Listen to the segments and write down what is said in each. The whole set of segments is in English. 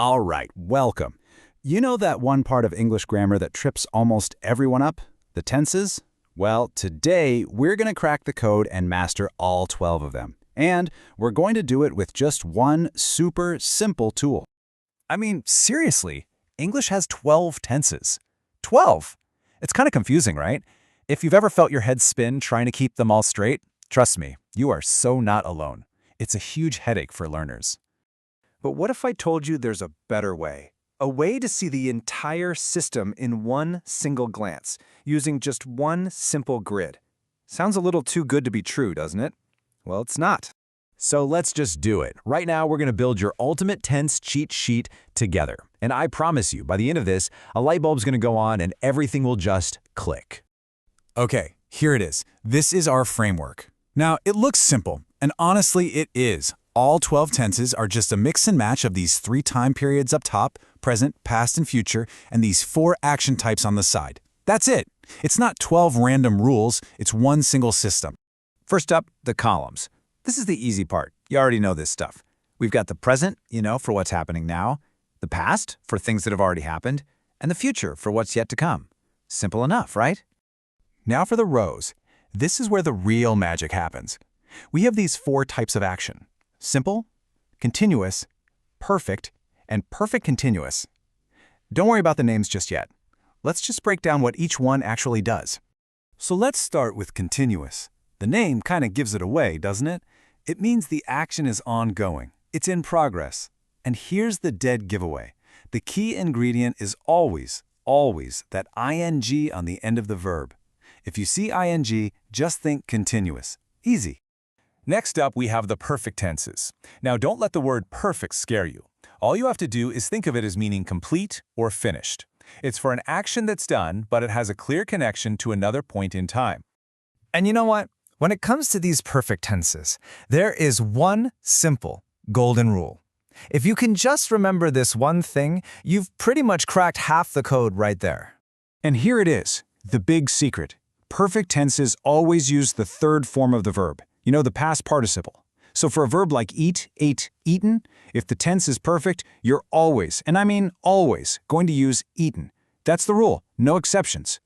All right, welcome. You know that one part of English grammar that trips almost everyone up? The tenses? Well, today we're going to crack the code and master all 12 of them. And we're going to do it with just one super simple tool. I mean, seriously, English has 12 tenses. 12! It's kind of confusing, right? If you've ever felt your head spin trying to keep them all straight, trust me, you are so not alone. It's a huge headache for learners. But what if I told you there's a better way? A way to see the entire system in one single glance, using just one simple grid. Sounds a little too good to be true, doesn't it? Well, it's not. So let's just do it. Right now, we're going to build your ultimate tense cheat sheet together. And I promise you, by the end of this, a light bulb's going to go on and everything will just click. Okay, here it is. This is our framework. Now, it looks simple, and honestly, it is. All 12 tenses are just a mix and match of these 3 time periods up top, present, past, and future, and these 4 action types on the side. That's it. It's not 12 random rules, it's one single system. First up, the columns. This is the easy part. You already know this stuff. We've got the present, for what's happening now, the past, for things that have already happened, and the future, for what's yet to come. Simple enough, right? Now for the rows. This is where the real magic happens. We have these 4 types of action. Simple, continuous, perfect, and perfect continuous. Don't worry about the names just yet. Let's just break down what each one actually does. So let's start with continuous. The name kind of gives it away, doesn't it? It means the action is ongoing. It's in progress. And here's the dead giveaway. The key ingredient is always that ing on the end of the verb. If you see ing, just think continuous. Easy. Next up, we have the perfect tenses. Now, don't let the word perfect scare you. All you have to do is think of it as meaning complete or finished. It's for an action that's done, but it has a clear connection to another point in time. And you know what? When it comes to these perfect tenses, there is one simple golden rule. If you can just remember this one thing, you've pretty much cracked half the code right there. And here it is, the big secret. Perfect tenses always use the third form of the verb. The past participle. So for a verb like eat, ate, eaten, if the tense is perfect, you're always, and I mean always, going to use eaten. That's the rule, no exceptions.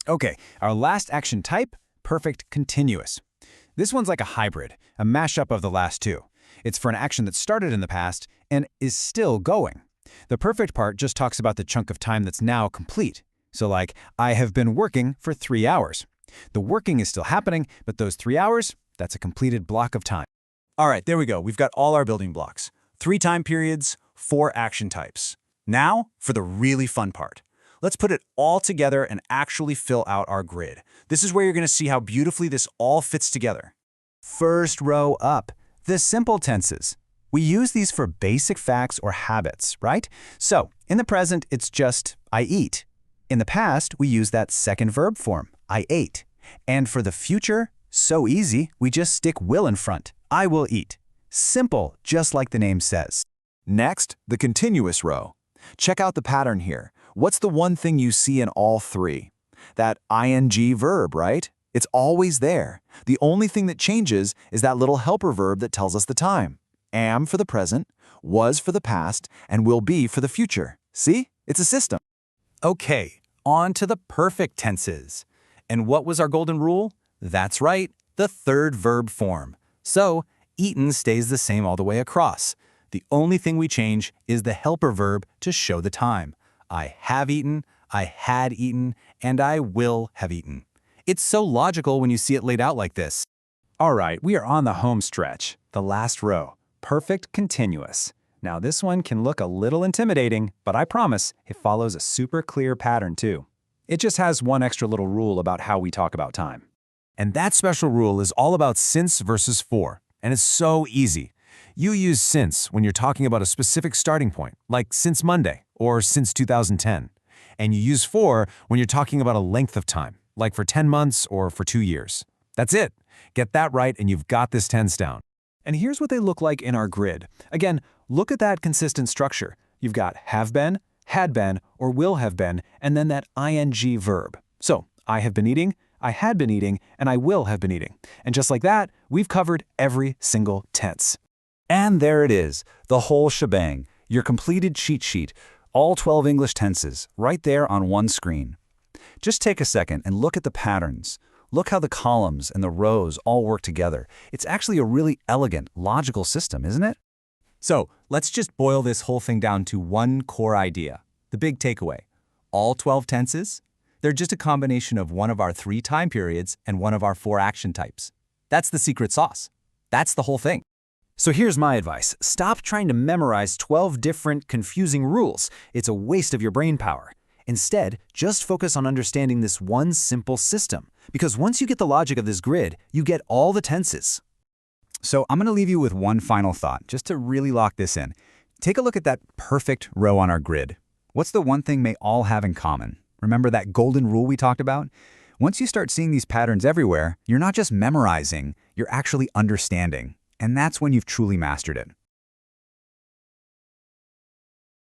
Okay, our last action type, perfect continuous. This one's like a hybrid, a mashup of the last 2. It's for an action that started in the past and is still going. The perfect part just talks about the chunk of time that's now complete. So like, I have been working for 3 hours. The working is still happening, but those 3 hours, that's a completed block of time. All right, there we go. We've got all our building blocks. 3 time periods, 4 action types. Now for the really fun part. Let's put it all together and actually fill out our grid. This is where you're going to see how beautifully this all fits together. First row up, the simple tenses. We use these for basic facts or habits, right? So in the present, it's just I eat. In the past, we use that second verb form, I ate. And for the future, so easy, we just stick will in front. I will eat. Simple, just like the name says. Next, the continuous row. Check out the pattern here. What's the one thing you see in all 3? That ing verb, right? It's always there. The only thing that changes is that little helper verb that tells us the time. Am for the present, was for the past, and will be for the future. See? It's a system. Okay, on to the perfect tenses. And what was our golden rule? That's right, the third verb form. So, eaten stays the same all the way across. The only thing we change is the helper verb to show the time. I have eaten, I had eaten, and I will have eaten. It's so logical when you see it laid out like this. All right, we are on the home stretch, the last row, perfect continuous. Now this one can look a little intimidating, but I promise it follows a super clear pattern too. It just has one extra little rule about how we talk about time. And that special rule is all about since versus for, and it's so easy. You use since when you're talking about a specific starting point, like since Monday or since 2010. And you use for when you're talking about a length of time, like for 10 months or for 2 years. That's it. Get that right and you've got this tense down. And here's what they look like in our grid. Again, look at that consistent structure. You've got have been, had been, or will have been, and then that ing verb. So, I have been eating, I had been eating, and I will have been eating. And just like that, we've covered every single tense. And there it is, the whole shebang. your completed cheat sheet, all 12 English tenses, right there on one screen. Just take a second and look at the patterns. Look how the columns and the rows all work together. It's actually a really elegant, logical system, isn't it? So let's just boil this whole thing down to one core idea. The big takeaway. All 12 tenses? They're just a combination of one of our 3 time periods and one of our 4 action types. That's the secret sauce. That's the whole thing. So here's my advice. Stop trying to memorize 12 different, confusing rules. It's a waste of your brain power. Instead, just focus on understanding this one simple system. Because once you get the logic of this grid, you get all the tenses. So I'm going to leave you with one final thought, just to really lock this in. Take a look at that perfect row on our grid. What's the one thing they all have in common? Remember that golden rule we talked about? Once you start seeing these patterns everywhere, you're not just memorizing, you're actually understanding. And that's when you've truly mastered it.